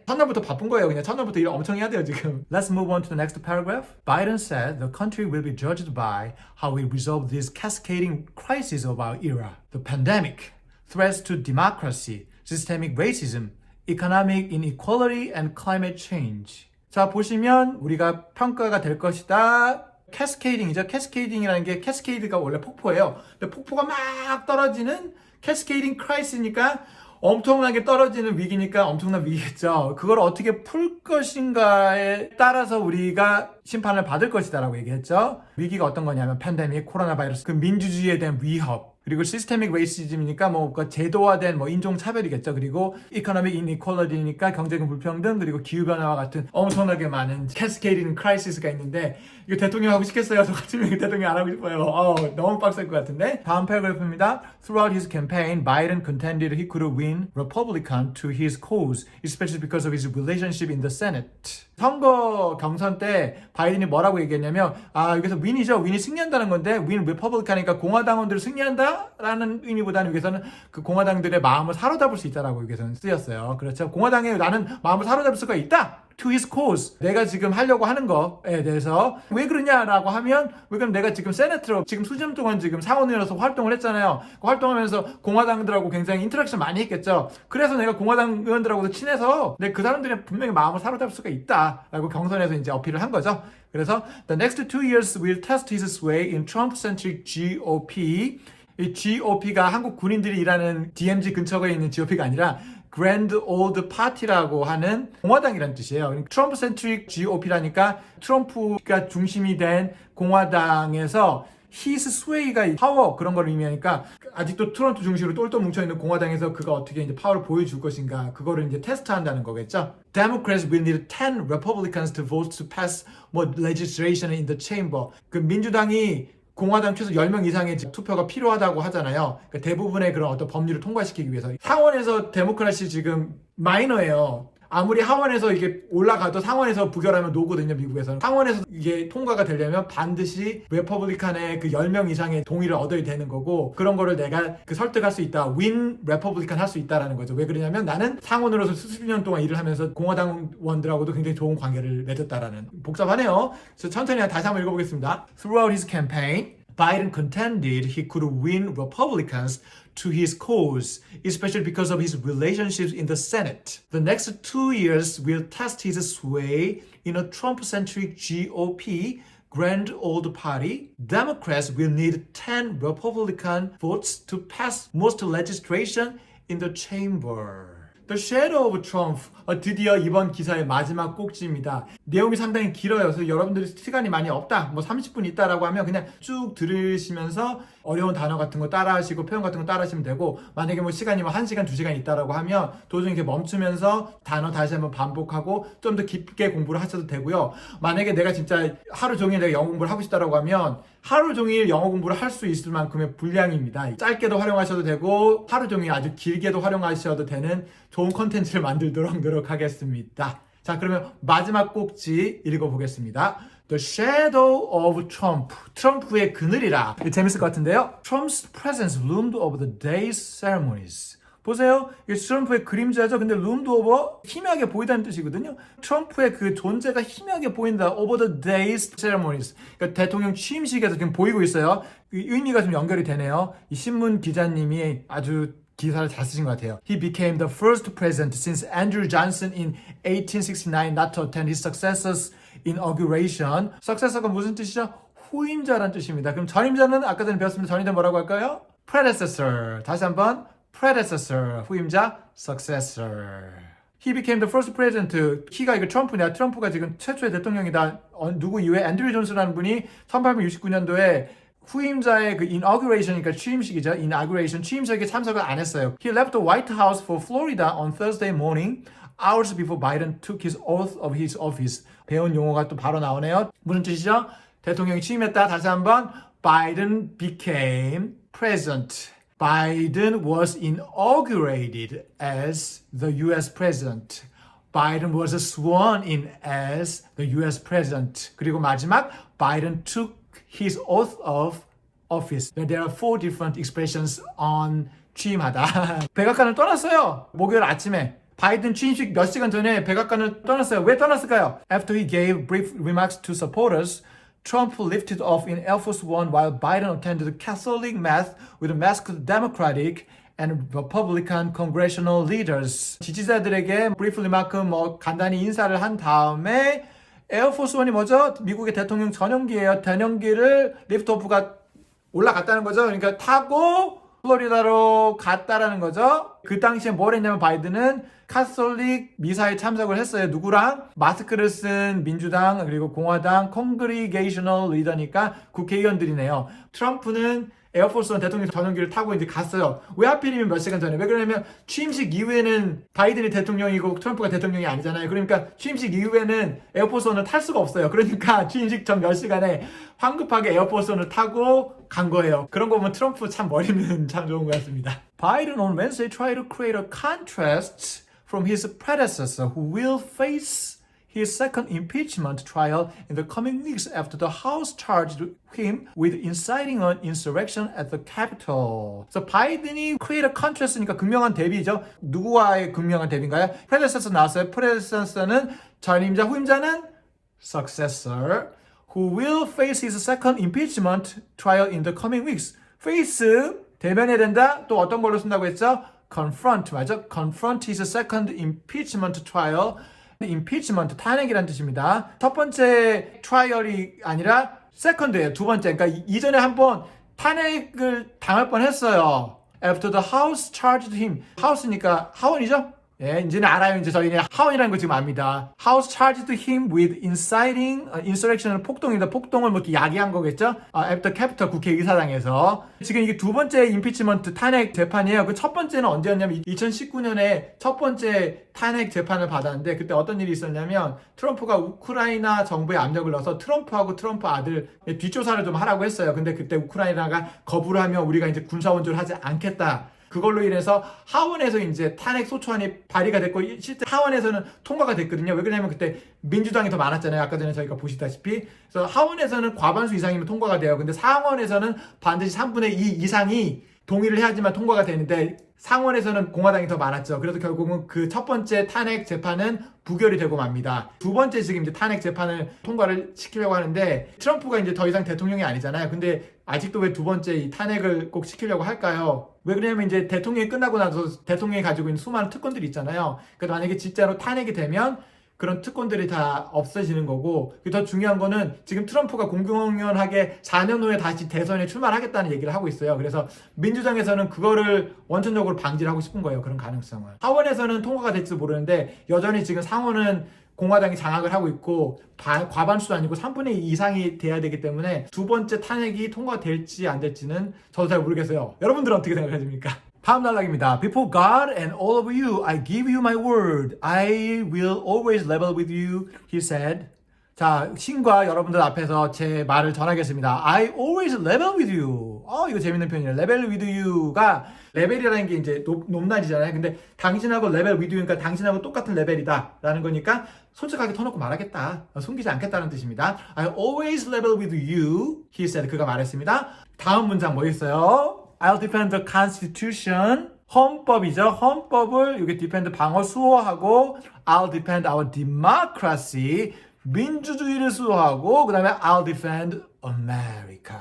첫날부터 바쁜 거예요. 그냥 첫날부터 일 엄청 해야 돼요, 지금. Let's move on to the next paragraph. Biden said the country will be judged by how we resolve these cascading crises of our era. The pandemic, threats to democracy, systemic racism, economic inequality, and climate change. 자, 보시면 우리가 평가가 될 것이다. 캐스케이딩이죠. 캐스케이딩이라는 게 캐스케이드가 원래 폭포예요. 근데 폭포가 막 떨어지는 캐스케이딩 크라이시니까 엄청나게 떨어지는 위기니까 엄청난 위기겠죠. 그걸 어떻게 풀 것인가에 따라서 우리가 심판을 받을 것이다라고 얘기했죠. 위기가 어떤 거냐면 팬데믹, 코로나 바이러스, 그 민주주의에 대한 위협, 그리고 시스테믹 레이시즘이니까 그 제도화된 인종 차별이겠죠. 그리고 이코노믹 이니퀄리티니까 경제적 불평등, 그리고 기후 변화와 같은 엄청나게 많은 캐스케이딩 크라이시스가 있는데 이거 대통령 하고 싶겠어요? 저 같으면 대통령 안 하고 싶어요. 너무 빡셀 것 같은데. 다음 패러그래프입니다. Throughout his campaign, Biden contended he could win Republican to his cause, especially because of his relationship in the Senate. 선거 경선 때 바이든이 뭐라고 얘기했냐면 여기서 윈이죠. 윈이 승리한다는 건데 윈 리퍼블리카니까 공화당원들이 승리한다라는 의미보다는 여기서는 그 공화당들의 마음을 사로잡을 수 있다라고 여기서는 쓰였어요. 그렇죠. 공화당에 나는 마음을 사로잡을 수가 있다. To his cause. 내가 지금 하려고 하는 거에 대해서 왜 그러냐라고 하면 왜 그럼 내가 지금 세네트로 지금 수년 동안 지금 상원의원으로서 활동을 했잖아요. 그 활동하면서 공화당들하고 굉장히 인터랙션 많이 했겠죠. 그래서 내가 공화당 의원들하고도 친해서 내 그 사람들의 분명히 마음을 사로잡을 수가 있다라고 경선에서 이제 어필을 한 거죠. 그래서 the next 2 years will test his sway in Trump-centric GOP. 이 GOP가 한국 군인들이 일하는 DMZ 근처에 있는 GOP가 아니라 Grand Old Party라고 하는 공화당이라는 뜻이에요. 트럼프 센트릭 GOP라니까 트럼프가 중심이 된 공화당에서 his sway가 파워 그런 걸 의미하니까 아직도 트럼프 중심으로 똘똘 뭉쳐있는 공화당에서 그가 어떻게 이제 파워를 보여줄 것인가 그거를 이제 테스트한다는 거겠죠. Democrats will need 10 Republicans to vote to pass more legislation in the chamber. 그 민주당이 공화당 최소 10명 이상의 투표가 필요하다고 하잖아요. 그러니까 대부분의 그런 어떤 법률을 통과시키기 위해서. 상원에서 데모크라시 지금 마이너예요. 아무리 하원에서 이게 올라가도 상원에서 부결하면 노거든요, 미국에서는. 상원에서 이게 통과가 되려면 반드시 레퍼블리칸의 그 10명 이상의 동의를 얻어야 되는 거고, 그런 거를 내가 설득할 수 있다. 윈 레퍼블리칸 할 수 있다라는 거죠. 왜 그러냐면 나는 상원으로서 수십 년 동안 일을 하면서 공화당원들하고도 굉장히 좋은 관계를 맺었다라는. 복잡하네요. 그래서 천천히 다시 한번 읽어보겠습니다. Throughout his campaign, Biden contended he could win Republicans to his cause, especially because of his relationships in the Senate. The next 2 years will test his sway in a Trump-centric GOP, Grand Old Party. Democrats will need 10 Republican votes to pass most legislation in the chamber. The Shadow of Trump. 드디어 이번 기사의 마지막 꼭지입니다. 내용이 상당히 길어요. 그래서 여러분들이 시간이 많이 없다. 30분 있다라고 하면 그냥 쭉 들으시면서 어려운 단어 같은 거 따라하시고 표현 같은 거 따라하시면 되고, 만약에 시간이 1시간, 2시간 있다라고 하면 도중에 이렇게 멈추면서 단어 다시 한번 반복하고 좀 더 깊게 공부를 하셔도 되고요. 만약에 내가 진짜 하루 종일 내가 영어 공부를 하고 싶다라고 하면 하루 종일 영어 공부를 할 수 있을 만큼의 분량입니다. 짧게도 활용하셔도 되고 하루 종일 아주 길게도 활용하셔도 되는 좋은 컨텐츠를 만들도록 노력하겠습니다. 자, 그러면 마지막 꼭지 읽어보겠습니다. The shadow of Trump. 트럼프의 그늘이라. 재밌을 것 같은데요. Trump's presence loomed over the day's ceremonies. 보세요. 이게 트럼프의 그림자죠. 근데 loomed over 희미하게 보이다는 뜻이거든요. 트럼프의 그 존재가 희미하게 보인다. Over the day's ceremonies. 그러니까 대통령 취임식에서 지금 보이고 있어요. 의미가 좀 연결이 되네요. 이 신문 기자님이 아주 기사를 잘 쓰신 것 같아요. He became the first president since Andrew Johnson in 1869 not to attend his successor's inauguration. successor가 무슨 뜻이죠? 후임자란 뜻입니다. 그럼 전임자는 아까 전에 배웠습니다. 전임자 뭐라고 할까요? predecessor. 다시 한번 predecessor. 후임자 successor. He became the first president. 키가 이거 트럼프냐? 트럼프가 지금 최초의 대통령이다. 누구 이후에 앤드류 존슨이라는 분이 1869년도에 후임자의 그 inauguration이니까 취임식이죠. inauguration 취임식에 참석을 안 했어요. He left the White House for Florida on Thursday morning, hours before Biden took his oath of his office. 배운 용어가 또 바로 나오네요. 무슨 뜻이죠? 대통령이 취임했다. 다시 한번 Biden became president. Biden was inaugurated as the U.S. president. Biden was sworn in as the U.S. president. 그리고 마지막 Biden took his oath of office. There are four different expressions on 취임하다. 백악관을 떠났어요. 목요일 아침에. 바이든 취임식 몇 시간 전에 백악관을 떠났어요. 왜 떠났을까요? After he gave brief remarks to supporters, Trump lifted off in Air Force One while Biden attended Catholic Mass with masked Democratic and Republican congressional leaders. 지지자들에게 브리프 리마크 간단히 인사를 한 다음에 에어포스 원이 뭐죠? 미국의 대통령 전용기예요. 전용기를 리프트오프가 올라갔다는 거죠. 그러니까 타고 플로리다로 갔다라는 거죠. 그 당시에 뭘 했냐면 바이든은 카톨릭 미사에 참석을 했어요. 누구랑? 마스크를 쓴 민주당 그리고 공화당 컨그리게이셔널 리더니까 국회의원들이네요. 트럼프는 에어포스원 대통령 전용기를 타고 이제 갔어요. 왜 하필이면 몇 시간 전에? 왜 그러냐면 취임식 이후에는 바이든이 대통령이고 트럼프가 대통령이 아니잖아요. 그러니까 취임식 이후에는 에어포스원을 탈 수가 없어요. 그러니까 취임식 전 몇 시간에 황급하게 에어포스원을 타고 간 거예요. 그런 거 보면 트럼프 참 머리는 참 좋은 것 같습니다. Biden on Wednesday tried to create a contrast from his predecessor who will face his second impeachment trial in the coming weeks after the House charged him with inciting an insurrection at the Capitol. 그래서 바이든이 create a contrast니까 극명한 대비죠. 누구와의 극명한 대비인가요? predecessor 나왔어요. predecessor는 전임자, 후임자는 successor, who will face his second impeachment trial in the coming weeks. face, 대면해야 된다. 또 어떤 걸로 쓴다고 했죠? confront, 맞죠? confront his second impeachment trial. impeachment, 탄핵이라는 뜻입니다. 첫 번째 트라이얼이 아니라 세컨드예요. 두 번째. 그러니까 이전에 한번 탄핵을 당할 뻔했어요. After the House charged him. House니까 하원이죠? 예, 이제는 알아요. 이제 저희는 하원이라는 거 지금 압니다. House charged him with inciting insurrection은 폭동이다. 폭동을 뭐 이렇게 야기한 거겠죠? at the Capitol 국회의사당에서. 지금 이게 두 번째 임피치먼트 탄핵 재판이에요. 그 첫 번째는 언제였냐면 2019년에 첫 번째 탄핵 재판을 받았는데 그때 어떤 일이 있었냐면 트럼프가 우크라이나 정부에 압력을 넣어서 트럼프하고 트럼프 아들 뒷조사를 좀 하라고 했어요. 근데 그때 우크라이나가 거부를 하면 우리가 이제 군사원조를 하지 않겠다. 그걸로 인해서 하원에서 이제 탄핵 소추안이 발의가 됐고 실제 하원에서는 통과가 됐거든요. 왜 그러냐면 그때 민주당이 더 많았잖아요. 아까 전에 저희가 보시다시피. 그래서 하원에서는 과반수 이상이면 통과가 돼요. 근데 상원에서는 반드시 3분의 2 이상이 동의를 해야지만 통과가 되는데 상원에서는 공화당이 더 많았죠. 그래서 결국은 그 첫 번째 탄핵 재판은 부결이 되고 맙니다. 두 번째 지금 이제 탄핵 재판을 통과를 시키려고 하는데 트럼프가 이제 더 이상 대통령이 아니잖아요. 근데 아직도 왜 두 번째 이 탄핵을 꼭 시키려고 할까요? 왜 그러냐면 이제 대통령이 끝나고 나서 대통령이 가지고 있는 수많은 특권들이 있잖아요. 그래서 만약에 진짜로 탄핵이 되면 그런 특권들이 다 없어지는 거고 더 중요한 거는 지금 트럼프가 공공연하게 4년 후에 다시 대선에 출마하겠다는 얘기를 하고 있어요. 그래서 민주당에서는 그거를 원천적으로 방지를 하고 싶은 거예요. 그런 가능성을. 하원에서는 통과가 될지도 모르는데 여전히 지금 상원은 공화당이 장악을 하고 있고 과반수도 아니고 3분의 2 이상이 돼야 되기 때문에 두 번째 탄핵이 통과될지 안 될지는 저도 잘 모르겠어요. 여러분들은 어떻게 생각하십니까? 다음 단락입니다. Before God and all of you, I give you my word. I will always level with you, he said. 자, 신과 여러분들 앞에서 제 말을 전하겠습니다. I always level with you. 이거 재밌는 표현이에요. level with you가 레벨이라는 게 이제 높낮이잖아요. 근데 당신하고 level with you니까 당신하고 똑같은 레벨이다 라는 거니까 솔직하게 터놓고 말하겠다. 숨기지 않겠다는 뜻입니다. I always level with you, he said. 그가 말했습니다. 다음 문장 뭐 있어요? I'll defend the Constitution. 헌법이죠. 헌법을 여기 defend 방어 수호하고 I'll defend our democracy. 민주주의를 수호하고 그 다음에 I'll defend America.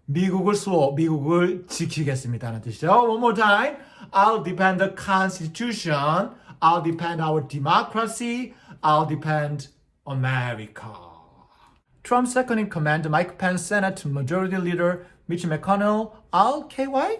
미국을 지키겠습니다 하는 뜻이죠. One more time. I'll defend the Constitution. I'll defend our democracy. I'll defend America. Trump's second in command, Mike Pence, Senate Majority Leader Mitch McConnell, Al KY,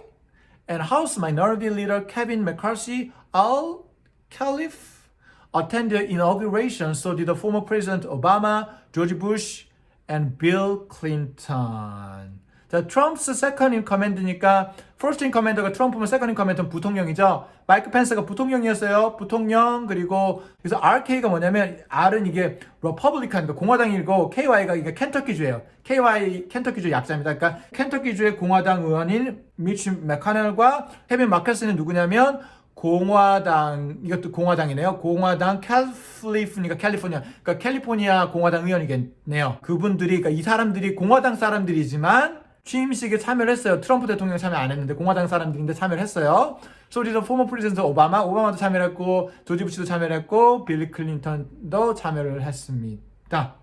and House Minority Leader Kevin McCarthy, Al Calif, attended the inauguration. So did the former President Obama, George Bush, and Bill Clinton. 자, Trump's second in command니까 first in command가 트럼프면 second in command는 부통령이죠. 마이크 펜스가 부통령이었어요. 부통령 그리고 그래서 RK가 뭐냐면 R은 이게 Republican 공화당이고 KY가 이게 켄터키주예요. KY 켄터키주 약자입니다. 그러니까 켄터키주의 공화당 의원인 미치 맥커넬과 케빈 마켓스는 누구냐면 공화당 이것도 공화당이네요. 공화당 캘리포니아 그러니까 캘리포니아 공화당 의원이겠네요. 그분들이 그러니까 이 사람들이 공화당 사람들이지만 취임식에 참여를 했어요. 트럼프 대통령 참여 안 했는데 공화당 사람들인데 참여를 했어요. So did the former president 오바마도 참여를 했고 조지 부시도 참여를 했고 빌리 클린턴도 참여를 했습니다.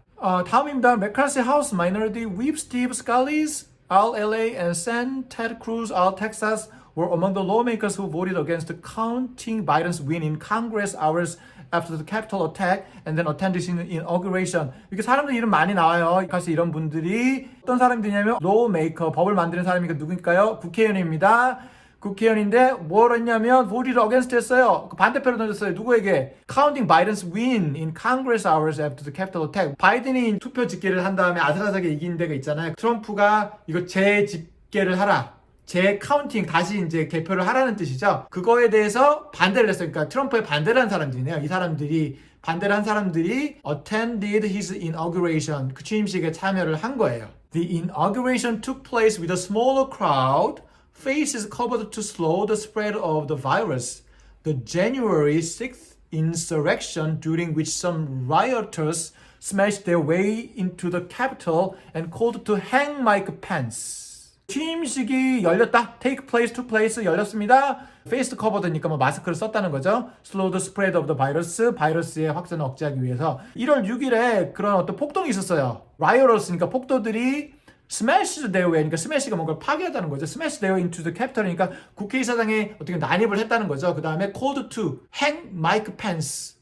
다음입니다. McCarthy House Minority Whip Steve Scalise, RLA and Sen Ted Cruz, R Texas were among the lawmakers who voted against counting Biden's win in Congress hours after the Capitol attack and then attended inauguration. 이렇게 사람들 이름 많이 나와요. 사실 이런 분들이 어떤 사람들이냐면 lawmaker, 법을 만드는 사람이니까 누구일까요? 국회의원입니다. 국회의원인데 뭘 했냐면 voted against 했어요. 반대표를 던졌어요. 누구에게? Counting Biden's win in Congress hours after the Capitol attack. 바이든이 투표 집계를 한 다음에 아슬아슬하게 이긴 데가 있잖아요. 트럼프가 이거 재집계를 하라. 재카운팅 다시 이제 개표를 하라는 뜻이죠. 그거에 대해서 반대를 했어요. 그러니까 트럼프에 반대를 한 사람들이네요. 이 사람들이 반대를 한 사람들이 attended his inauguration. 그 취임식에 참여를 한 거예요. The inauguration took place with a smaller crowd, faces covered to slow the spread of the virus. The January 6th insurrection, during which some rioters smashed their way into the Capitol and called to hang Mike Pence. 취임식이 열렸다. Take place, took place 열렸습니다. Face covered니까 뭐 마스크를 썼다는 거죠. Slow the spread of the virus. 바이러스의 확산을 억제하기 위해서 1월 6일에 그런 어떤 폭동이 있었어요. Rioters니까 폭도들이 smashed their way, 그러니까 smash가 뭔가 파괴하다는 거죠. smashed their way into the Capitol이니까 국회의사당에 어떻게 난입을 했다는 거죠. 그 다음에 called to hang Mike Pence.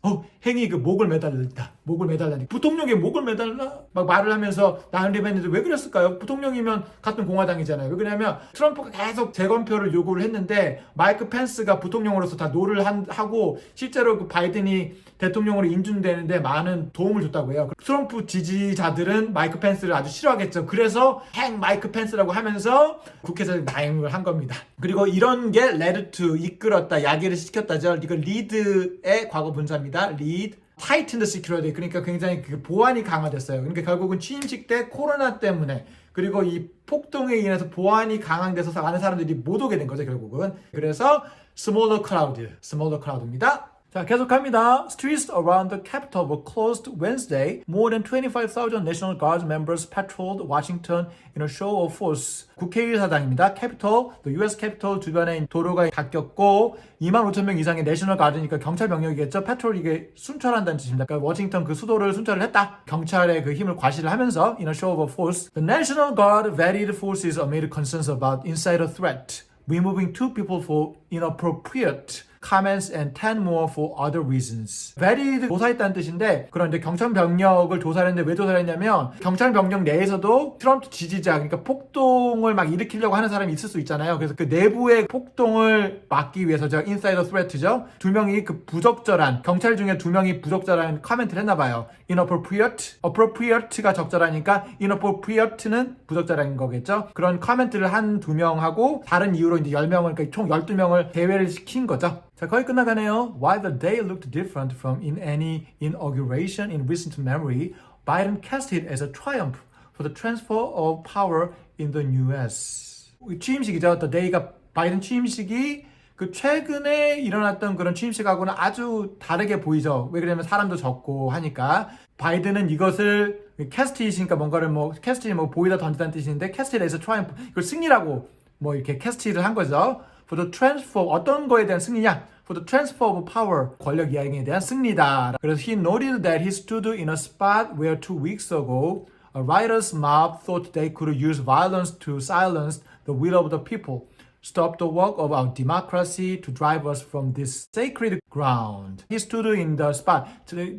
행이 그 목을 매달렸다. 목을 매달라니. 부통령이 목을 매달라? 막 말을 하면서 난립 했는데 왜 그랬을까요? 부통령이면 같은 공화당이잖아요. 왜 그러냐면 트럼프가 계속 재검표를 요구를 했는데 마이크 펜스가 부통령으로서 다 노를 하고 실제로 그 바이든이 대통령으로 인준되는데 많은 도움을 줬다고 해요. 트럼프 지지자들은 마이크 펜스를 아주 싫어하겠죠. 그래서 행 마이크 펜스라고 하면서 국회에서 나임을 한 겁니다. 그리고 이런 게 led to 이끌었다, 야기를 시켰다죠. 이거 lead의 과거 분사입니다. lead. tightened security. 그러니까 굉장히 그 보안이 강화됐어요. 그러니까 결국은 취임식 때 코로나 때문에 그리고 이 폭동에 인해서 보안이 강화돼서 많은 사람들이 못 오게 된 거죠, 결국은. 그래서 smaller crowd입니다. 자, 계속합니다. Streets around the Capitol were closed Wednesday. More than 25,000 National Guard members patrolled Washington in a show of force. 국회의사당입니다. Capitol, the US Capitol 주변에 도로가 닫혔고 25,000명 이상의 내셔널 가드니까 경찰 병력이겠죠. 패트롤 이게 순찰한다는 뜻입니다. 그러니까 워싱턴 그 수도를 순찰을 했다. 경찰의 그 힘을 과시를 하면서 in a show of force. The National Guard varied forces amid concerns about insider threat, removing 2 people for inappropriate comments and 10 more for other reasons. varied 조사했다는 뜻인데 그런데 경찰 병력을 조사를 했는데 왜 조사를 했냐면 경찰 병력 내에서도 트럼프 지지자 그러니까 폭동을 막 일으키려고 하는 사람이 있을 수 있잖아요. 그래서 그 내부의 폭동을 막기 위해서 제가 insider threat죠. 2명이 그 부적절한 경찰 중에 2명이 부적절한 코멘트를 했나 봐요. appropriate가 적절하니까 inappropriate는 부적절한 거겠죠. 그런 코멘트를 한 2명하고 다른 이유로 이제 10명을 그러니까 총 12명을 제외를 시킨 거죠. 자, 거의 끝나가네요. While the day looked different from in any inauguration in recent memory, Biden cast it as a triumph for the transfer of power in the U.S. 취임식이죠. The day가 바이든 취임식이 그 최근에 일어났던 그런 취임식하고는 아주 다르게 보이죠. 왜 그러냐면 사람도 적고 하니까 바이든은 이것을 캐스트이시니까 뭔가를 뭐 캐스트이 뭐 보이다 던지다는 뜻인데 cast it as a triumph 이걸 승리라고 뭐 이렇게 캐스트를 한 거죠. For the transfer 어떤 거에 대한 승리냐? For the transfer of power 권력 이양에 대한 승리다. 그래서 he noted that he stood in a spot where 2 weeks ago a riotous mob thought they could use violence to silence the will of the people. Stop the work of our democracy to drive us from this sacred ground. He stood in the spot.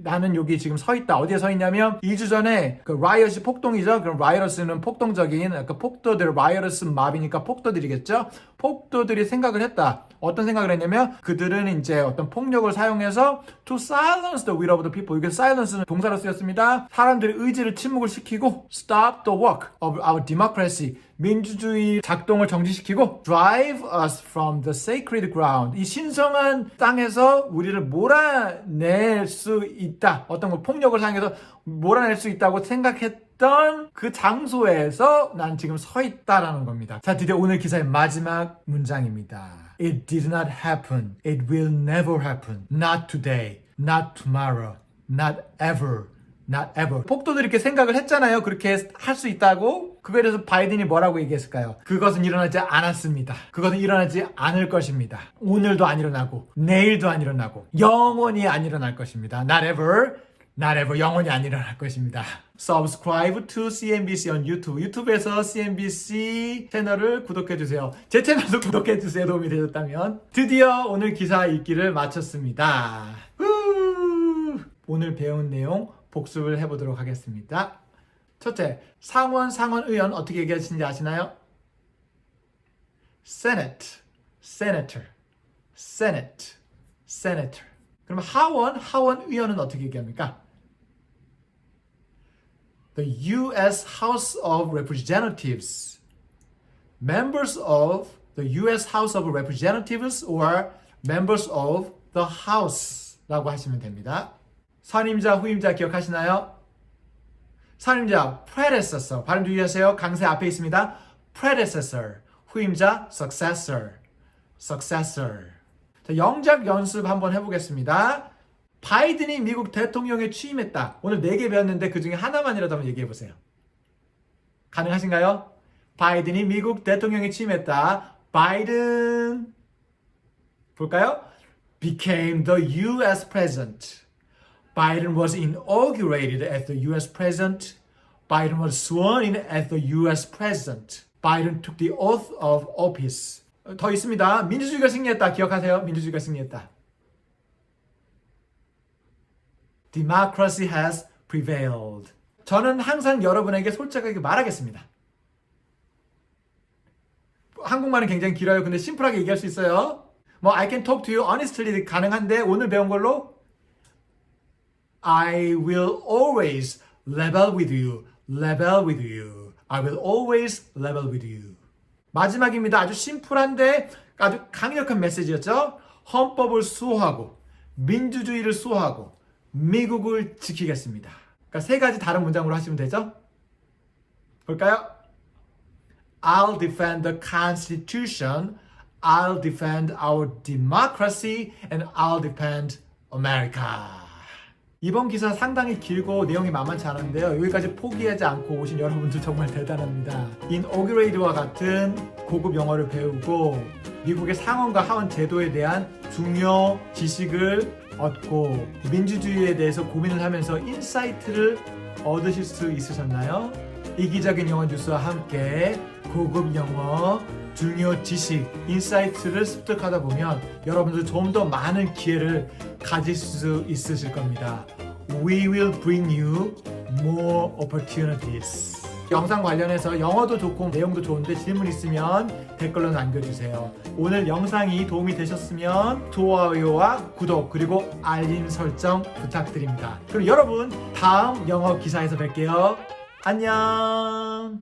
나는 여기 지금 서 있다. 어디에 서 있냐면 2주 전에 그 riot이 폭동이죠. 그럼 riots는 폭동적인 그러니까 폭도들 riotous mob이니까 폭도들이겠죠. 폭도들이 생각을 했다. 어떤 생각을 했냐면 그들은 이제 어떤 폭력을 사용해서 to silence the will of the people. 이게 silence는 동사로 쓰였습니다. 사람들의 의지를 침묵을 시키고 stop the work of our democracy. 민주주의 작동을 정지시키고 drive us from the sacred ground. 이 신성한 땅에서 우리를 몰아낼 수 있다. 어떤 거 폭력을 사용해서 몰아낼 수 있다고 생각했던 그 장소에서 난 지금 서 있다라는 겁니다. 자, 드디어 오늘 기사의 마지막 문장입니다. It did not happen. It will never happen. Not today. Not tomorrow. Not ever. not ever. 폭도들이 이렇게 생각을 했잖아요. 그렇게 할 수 있다고. 그거에 대해서 바이든이 뭐라고 얘기했을까요? 그것은 일어나지 않았습니다. 그것은 일어나지 않을 것입니다. 오늘도 안 일어나고 내일도 안 일어나고 영원히 안 일어날 것입니다. Not ever. Not ever. 영원히 안 일어날 것입니다. Subscribe to CNBC on YouTube. 유튜브에서 CNBC 채널을 구독해주세요. 제 채널도 구독해주세요. 도움이 되셨다면. 드디어 오늘 기사 읽기를 마쳤습니다. 오늘 배운 내용 복습을 해보도록 하겠습니다. 첫째, 상원의원 어떻게 얘기하시는지 아시나요? Senate, Senator, Senate, Senator. 그럼 하원의원은 어떻게 얘기합니까? The U.S. House of Representatives. Members of the U.S. House of Representatives or members of the House 라고 하시면 됩니다. 선임자, 후임자 기억하시나요? 선임자, predecessor. 발음 주의하세요. 강세 앞에 있습니다. predecessor. 후임자, successor. successor. 자, 영작 연습 한번 해보겠습니다. 바이든이 미국 대통령에 취임했다. 오늘 4개 배웠는데 그 중에 하나만이라도 한번 얘기해보세요. 가능하신가요? 바이든이 미국 대통령에 취임했다. 바이든 볼까요? became the U.S. president. Biden was inaugurated as the U.S. president. Biden was sworn in as the U.S. president. Biden took the oath of office. 더 있습니다. 민주주의가 승리했다. 기억하세요. 민주주의가 승리했다. Democracy has prevailed. 저는 항상 여러분에게 솔직하게 말하겠습니다. 한국말은 굉장히 길어요. 근데 심플하게 얘기할 수 있어요. I can talk to you honestly 가능한데 오늘 배운 걸로 I will always level with you. level with you. I will always level with you. 마지막입니다. 아주 심플한데 아주 강력한 메시지였죠. 헌법을 수호하고 민주주의를 수호하고 미국을 지키겠습니다. 그러니까 3가지 다른 문장으로 하시면 되죠. 볼까요? I'll defend the Constitution. I'll defend our democracy. And I'll defend America. 이번 기사 상당히 길고 내용이 만만치 않은데요. 여기까지 포기하지 않고 오신 여러분들 정말 대단합니다. inaugurate와 같은 고급 영어를 배우고 미국의 상원과 하원 제도에 대한 중요 지식을 얻고 민주주의에 대해서 고민을 하면서 인사이트를 얻으실 수 있으셨나요? 이기적인 영어 뉴스와 함께 고급 영어, 중요 지식, 인사이트를 습득하다 보면 여러분들 좀 더 많은 기회를 가질 수 있으실 겁니다. We will bring you more opportunities. 영상 관련해서 영어도 좋고 내용도 좋은데 질문 있으면 댓글로 남겨주세요. 오늘 영상이 도움이 되셨으면 좋아요와 구독 그리고 알림 설정 부탁드립니다. 그럼 여러분 다음 영어 기사에서 뵐게요. 안녕.